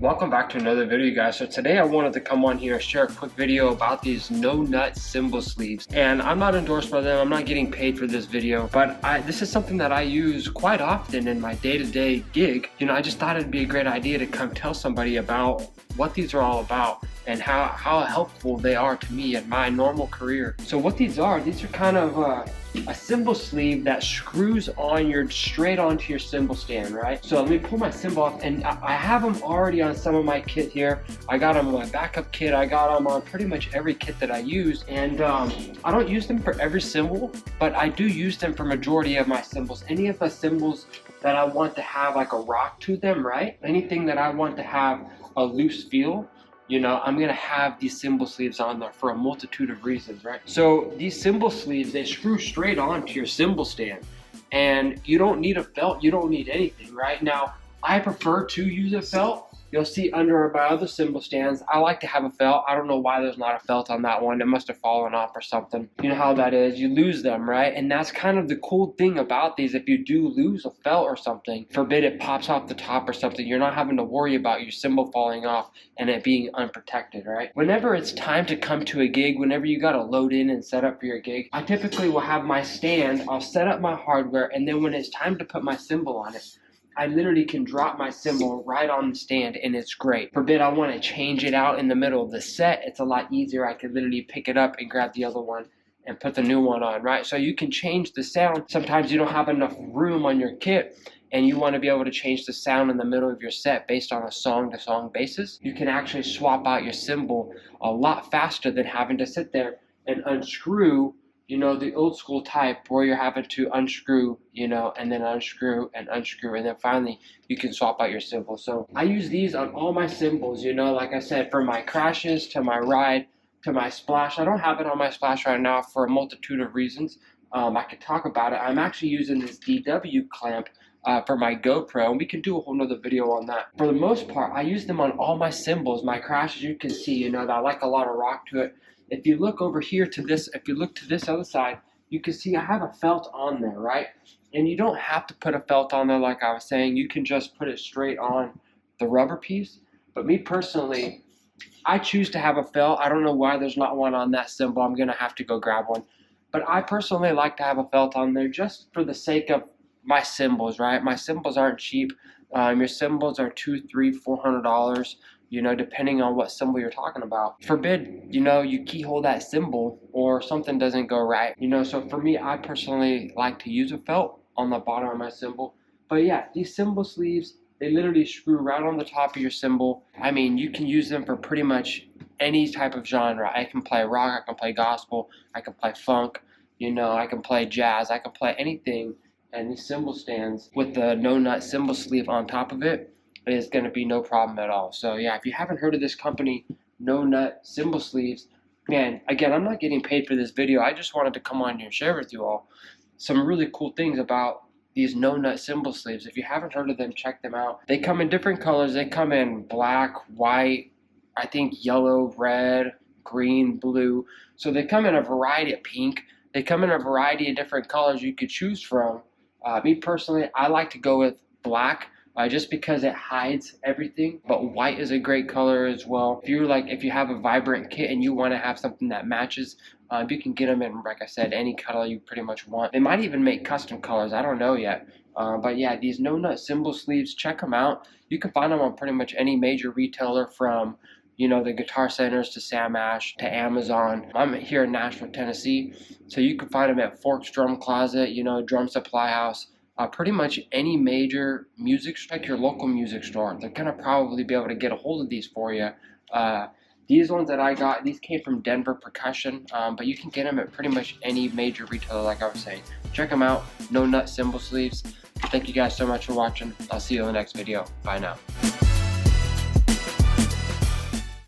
Welcome back to another video, guys. So today I wanted to come on here and share a quick video about these Nut Cymbal Sleeves. And I'm not endorsed by them, I'm not getting paid for this video, but this is something that I use quite often in my day-to-day gig. You know, I just thought it'd be a great idea to come tell somebody about what these are all about and how helpful they are to me in my normal career. So what these are kind of a cymbal sleeve that screws on straight onto your cymbal stand, right? So let me pull my cymbal off, and I have them already on some of my kit here. I got them on my backup kit, I got them on pretty much every kit that I use, and I don't use them for every cymbal, but I do use them for majority of my cymbals. Any of the cymbals that I want to have like a rock to them, right? Anything that I want to have a loose feel, you know, I'm gonna have these cymbal sleeves on there for a multitude of reasons, right? So these cymbal sleeves, they screw straight onto your cymbal stand, and you don't need a felt, you don't need anything, right? Now, I prefer to use a felt. You'll see under my other cymbal stands, I like to have a felt. I don't know why there's not a felt on that one. It must have fallen off or something. You know how that is, you lose them, right? And that's kind of the cool thing about these. If you do lose a felt or something, forbid it pops off the top or something, you're not having to worry about your cymbal falling off and it being unprotected, right? Whenever it's time to come to a gig, whenever you gotta load in and set up for your gig, I typically will have my stand, I'll set up my hardware, and then when it's time to put my cymbal on it, I literally can drop my cymbal right on the stand and it's great. Forbid I want to change it out in the middle of the set, it's a lot easier. I can literally pick it up and grab the other one and put the new one on, right? So you can change the sound. Sometimes you don't have enough room on your kit and you want to be able to change the sound in the middle of your set based on a song-to-song basis. You can actually swap out your cymbal a lot faster than having to sit there and unscrew, you know, the old school type where you're having to unscrew, you know, and then unscrew, and then finally you can swap out your cymbal. So I use these on all my cymbals, you know, like I said, from my crashes to my ride to my splash. I don't have it on my splash right now for a multitude of reasons. I could talk about it. I'm actually using this DW clamp for my GoPro, and we can do a whole nother video on that. For the most part, I use them on all my cymbals. My crashes, you can see, you know, that I like a lot of rock to it. If you look over here to this, if you look to this other side, you can see I have a felt on there, right? And you don't have to put a felt on there like I was saying. You can just put it straight on the rubber piece. But me personally, I choose to have a felt. I don't know why there's not one on that cymbal. I'm gonna have to go grab one. But I personally like to have a felt on there just for the sake of my cymbals, right? My cymbals aren't cheap. Your cymbals are $200, $300, $400. You know, depending on what cymbal you're talking about. Forbid, you know, you keyhole that cymbal or something doesn't go right. You know, so for me, I personally like to use a felt on the bottom of my cymbal. But yeah, these cymbal sleeves, they literally screw right on the top of your cymbal. I mean, you can use them for pretty much any type of genre. I can play rock, I can play gospel, I can play funk, you know, I can play jazz, I can play anything. And these cymbal stands with the Nut Cymbal Sleeve on top of it, is going to be no problem at all. So yeah, if you haven't heard of this company, Nut Cymbal Sleeves, man, again, I'm not getting paid for this video. I just wanted to come on here and share with you all some really cool things about these Nut Cymbal Sleeves. If you haven't heard of them, check them out. They come in different colors. They come in black, white, I think yellow, red, green, blue. So they come in a variety of pink. They come in a variety of different colors you could choose from. Me personally, I like to go with black. Just because it hides everything, but white is a great color as well. If you have a vibrant kit and you want to have something that matches, you can get them in, like I said, any color you pretty much want. They might even make custom colors, I don't know yet. But yeah, these Nut Cymbal Sleeves, check them out. You can find them on pretty much any major retailer, from, you know, the Guitar Centers to Sam Ash to Amazon. I'm here in Nashville, Tennessee, so you can find them at Forks Drum Closet, you know, Drum Supply House. Pretty much any major music store, like your local music store, they're gonna probably be able to get a hold of these for you. These ones that I got, these came from Denver Percussion, but you can get them at pretty much any major retailer, like I was saying. Check them out, Nut Cymbal Sleeves. Thank you guys so much for watching. I'll see you in the next video. Bye now.